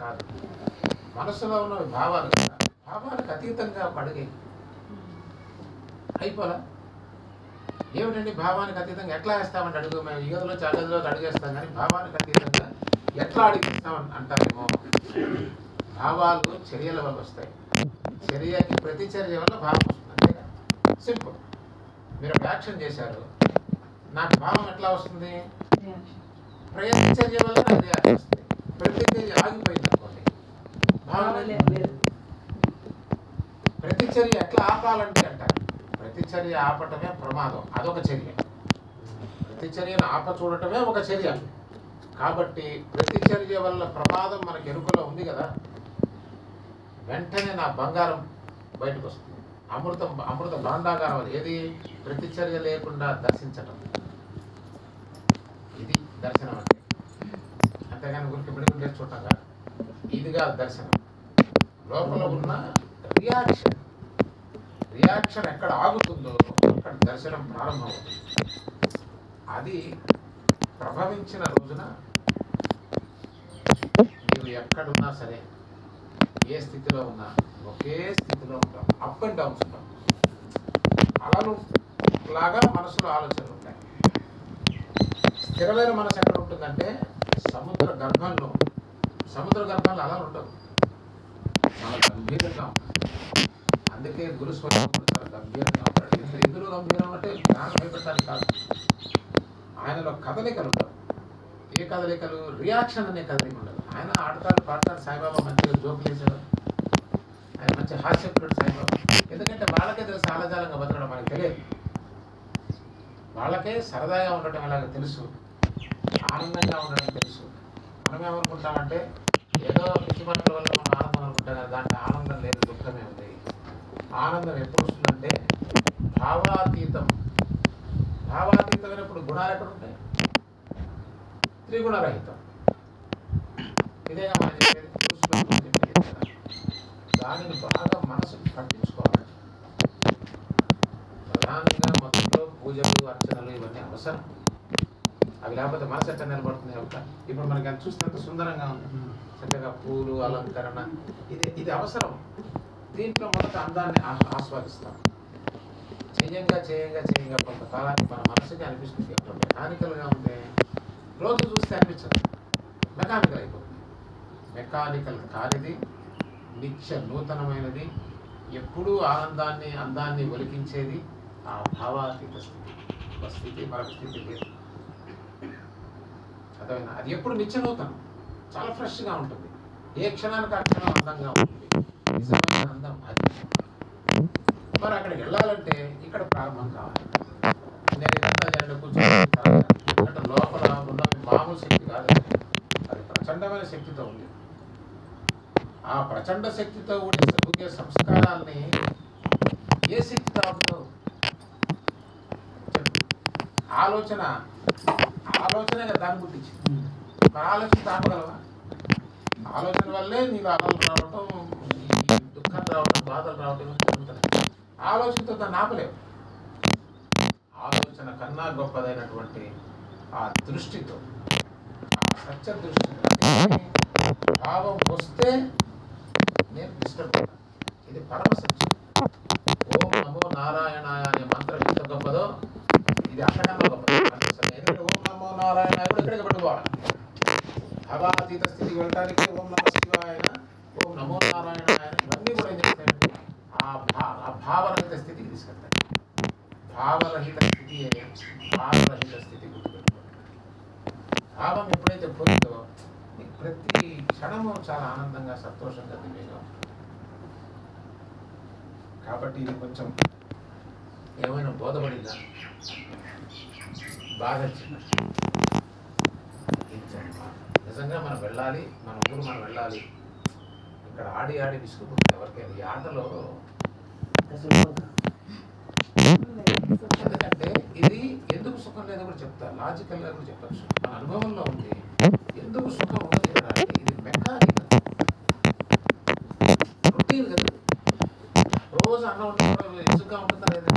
కాదు, మనసులో ఉన్న భావాలు కదా, భావాలకు అతీతంగా ఒక అడుగు అయిపోలా. ఏమిటండి భావానికి అతీతంగా ఎట్లా వేస్తామంటే అడుగు, మేము ఈ గదిలో గదిలో అడుగేస్తాం కానీ భావానికి అతీతంగా ఎట్లా అడిగిస్తామని అంటారేమో. భావాలు చర్యల వల్ల వస్తాయి, చర్యకి ప్రతిచర్య వల్ల భావం వస్తుంది, అంతేగా సింపుల్. మీరు ఒక యాక్షన్ చేశారు, నాకు భావం ఎట్లా వస్తుంది? ప్రతిచర్య వల్ల నాకు రియాక్షన్ వస్తుంది. ప్రతిచర్య ఆగిపోయింది అనుకోండి, భావం లేదు. ప్రతిచర్య ఎట్లా ఆపాలంటే అంటారు, ప్రతిచర్య ఆపటమే ప్రమాదం, అదొక చర్య. ప్రతిచర్యను ఆప చూడటమే ఒక చర్య. కాబట్టి ప్రతిచర్య వల్ల ప్రమాదం మనకి ఎరుకలో ఉంది కదా, వెంటనే నా బంగారం బయటకు వస్తుంది. అమృత భాండాగారం అది. ఏది? ప్రతిచర్య లేకుండా దర్శించటం, ఇది దర్శనం అంటే. అంతేగాని గురికి బిడుగుంటే చూడటం కాదు, ఇది కాదు దర్శనం. లోపల ఉన్న రియాక్షన్ ఎక్కడ ఆగుతుందో అక్కడ దర్శనం ప్రారంభమవుతుంది. అది ప్రభవించిన రోజున మీరు ఎక్కడున్నా సరే, ఏ స్థితిలో ఉన్నా ఒకే స్థితిలో ఉంటాం. అప్ అండ్ డౌన్స్ ఉంటాం. అలలు లాగా మనసులో ఆలోచనలు ఉంటాయి. స్థిరమైన మనసు ఎక్కడ ఉంటుందంటే సముద్ర గర్భంలో అలలు ఉండవు, చాలా గంభీరంగా ఉంటాయి. అందుకే గురుస్వరూపుడు చాలా గంభీరంగా ఉంటాడు. ఎందులో గంభీరం అంటే జ్ఞానం భయపెట్టడానికి కాదు, ఆయనలో కదలికలు ఉండవు. ఏ కదలికలు? రియాక్షన్ అనే కదలిక ఉండదు. ఆయన ఆడతాడు పాడతాడు, సాయిబాబా మంచిగా జోకులు వేసాడు, ఆయన మంచి హాస్యప్రుడు సాయిబాబా. ఎందుకంటే వాళ్ళకే తెలుసు ఆలజాలంగా బతకడం, మనకి తెలియదు. వాళ్ళకే సరదాగా ఉండటం ఎలాగో తెలుసు, ఆనందంగా ఉండడం తెలుసు. మనం ఏమనుకుంటామంటే ఏదో పిచ్చి పనుల వల్ల మనం ఆనందం అనుకుంటాం కదా, దాంట్లో ఆనందం లేదు, దుఃఖమే ఉంది. ఆనందం ఎప్పుడు వస్తుందంటే భావాతీతమైనప్పుడు. గుణాలు ఎక్కడ ఉంటాయి? త్రిగుణరహితం. ఇదేగా మనం చెప్పేది, చెప్పేది కదా. దానిని బాగా మనసుకు పట్టించుకోవాలి. ప్రధానంగా మొదట్లో పూజలు అర్చనలు ఇవన్నీ అవసరం. అవి లేకపోతే మనసు ఎక్కడ నిలబడుతుంది? ఇప్పుడు మనకి అది చూస్తే అంత సుందరంగా ఉంది, చక్కగా పూలు అలంకరణ, ఇది అవసరం. దీంట్లో మొదట అందాన్ని ఆస్వాదిస్తాం. చేయంగా కొంతకాలానికి మన మనసుకి అనిపిస్తుంది ఎప్పుడు మెకానికల్గా ఉంటే. రోజు చూస్తే అనిపించదు, మెకానికల్ అయిపోతుంది. మెకానికల్ కానిది నిత్య నూతనమైనది, ఎప్పుడూ అందాన్ని ఒలికించేది ఆ భావాతీత స్థితి. ఒక స్థితి మరొక స్థితి లేదు. అర్థమైనా? అది ఎప్పుడు నిత్య నూతనం, చాలా ఫ్రెష్గా ఉంటుంది. ఏ క్షణానికి ఆ క్షణం అందంగా ఉంటుంది. నిజమైన అందం అది. మరి అక్కడికి వెళ్ళాలంటే ఇక్కడ ప్రారంభం కావాలి. నేను ఇదంతా కూర్చొని అంటే లోపల ఉన్న మామూలు శక్తి కాదు, అది ప్రచండమైన శక్తితో ఉంది. ఆ ప్రచండ శక్తితో ఉండే సంస్కారాల్ని ఏ శక్తితో ఆపుతావు? ఆలోచనే కదా దాన్ని పుట్టించింది. ఆలోచన ఆపగలవా? ఆలోచన వల్లే నీకు అలలు రావటం, దుఃఖం రావటం, బాధలు రావటం జరుగుతుంది. ఆలోచనతో దాన్ని ఆపలేవు. ఆలోచన కన్నా గొప్పదైనటువంటి ఆ దృష్టితో, ఆ సత్య దృష్టితో భావం వస్తే నేను డిస్టర్బ్ అవుతాను. ఇది పరమ సత్యం. ఓం నమో నారాయణాయ అనే మంత్రం ఎంత గొప్పదో ఇది అంతకన్నా గొప్పది. ఎందుకంటే ఓం నమో నారాయణ కూడా ఇక్కడికి పట్టుకోవాలి. భావాతీత స్థితికి వెళ్ళడానికి ఓం నమ శివాయ, ఓం నమో నారాయణ ఇవన్నీ కూడా ఏం చేస్తాయంటే ఆ భావరహిత స్థితికి తీసుకెళ్తాయి. భావరహిత స్థితి గుర్తుపెట్టుకోండి. భావం ఎప్పుడైతే పోయిందో ప్రతి క్షణము చాలా ఆనందంగా, సంతోషంగా, దివ్యంగా ఉంటుంది. కాబట్టి ఇది కొంచెం ఏమైనా బోధపడిందా? బాగా నిజంగా మనం వెళ్ళాలి, మన ఊరు మనం వెళ్ళాలి. ఇక్కడ ఆడి విసుకుపోతుంది ఎవరికైనా ఈ ఆటలో. ఎందుకంటే ఇది ఎందుకు సుఖం లేదో కూడా చెప్తా, లాజికల్గా కూడా చెప్పచ్చు. మన అనుభవంలో ఉంది ఎందుకు సుఖం ఉన్నది ఇక్కడ అంటే ఇది మెకానికల్ రొటీన్ కదా. రోజు అన్నం ఉంటుంది, ఇసుగా ఉంటుందా లేదా?